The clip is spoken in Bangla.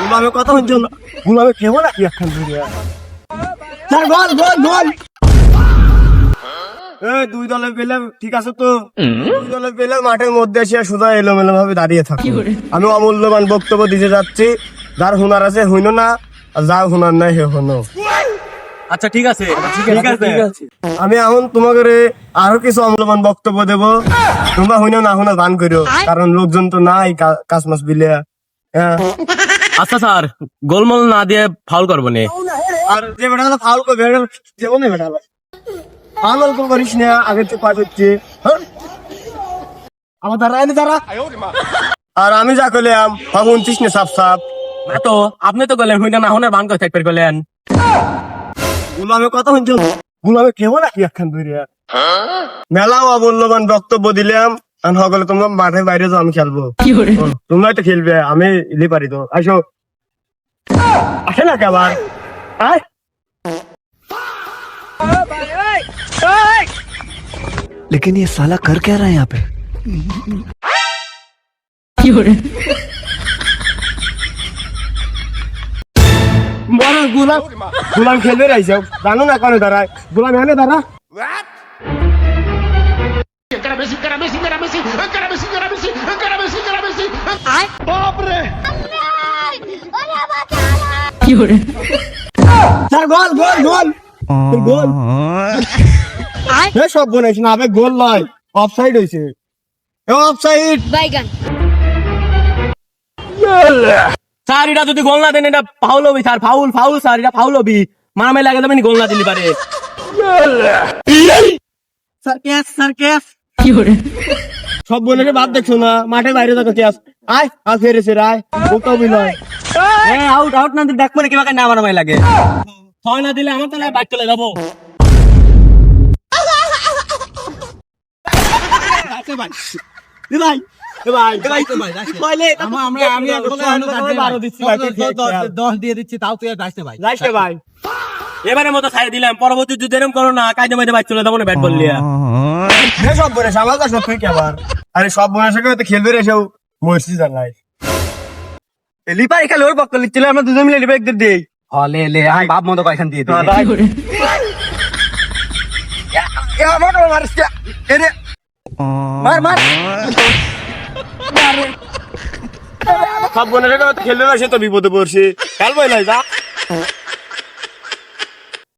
গুলামে কথা হচ্ছে না, গুলামে কেমন নাকি এখন ধরিয়া স্যার গোল গোল গোল। দুই দলে পেলাম, ঠিক আছে তো? দুই দলে পেলাম মাঠের মধ্যে এসে সোজা এলোমেলো ভাবে দাঁড়িয়ে থাকি। আমি অমূল্যবান বক্তব্য দিতে যাচ্ছি, যার হুনার আছে হইনো না, আর যার হুনার নাই হে হনো। আচ্ছা ঠিক আছে আমি এখন তোমাকে আরো কিছু অমূল্যবান বক্তব্য দেব, তোমরা হইনো না হইনো গান করো, কারণ লোকজন তো নাই কাজ মাস বিলে। আচ্ছা স্যার, গোলমল না দিয়ে ফাউল করবো নে। আর যে বেটা ফাউল করবে যেমন বেটা ফাউল করিস না, আগে তো পাস হচ্ছে আমার দ্বারা এনে দ্বারা। আর আমি যা করলাম ভাবুন চিস না সাপ সাপ না তো আপনি তো গেলেন হইনা না হনের বান করে থাকবে গেলেন। গুলামে কথা হচ্ছে, গুলামে কেমন নাকি একখান ধরিয়া মেলা অমূল্যবান বক্তব্য দিলাম। আর সকলে তোমরা মাঠে বাইরে যাও, আমি খেলবো, তোমরাই তো খেলবে, আমি ইলি পারি তো। আসো, আসে না কেবার আয়। लेकिन ये साला कर क्या रहा है यहाँ पे? বড় গুলাম গুলাম খেলবে রাইছে, জানো না কেন দাঁড়ায় গুলাম এনে দাঁড়া। স্যার গোল গোল গোল গোল। সব বলেছ না, আবে গোল নয়, অফসাইড হয়েছে, অফসাইড। স্যার এটা যদি গোল না দেন এটা ফাউল হবি স্যার, ফাউল ফাউল স্যার, এটা ফাউল হবি, মারামারি লাগে যাবে গোল না দিলি পারে। Sir catch, sir catch. সব বলে বাদ দেখছো না, মাঠে বাইরে থাকো ক্যাচ। আয় আর ফেরেছে রায়, ওটাও বিনয়। আউট আউট না দিলে দেখবো না কিভাবে না মারামারি লাগে। ছয় না দিলে আমার তাহলে বাইক চলে যাবো। এবারে মতো ছাড়ে দিলাম, পরবর্তী যদি এরকম করো না কাজে মাঝে বাইক চলে যাবো না ব্যাট বল লিয়া। সব বলে আমার কাছে সব আবার, আরে সব বোনের সাথে খেলবে রে, এসেও মরছি জানাই লিপাই খেলে ওর পক্ষ লিখছিল, আমরা দুজন মিলে লিপাই একদের দিই। হলে লে আই বাপ মতো কয়খান দিয়ে দিই। মার মার সব বোনের সাথে খেলবে না, সে তো বিপদে পড়ছে, খেলবো না যা।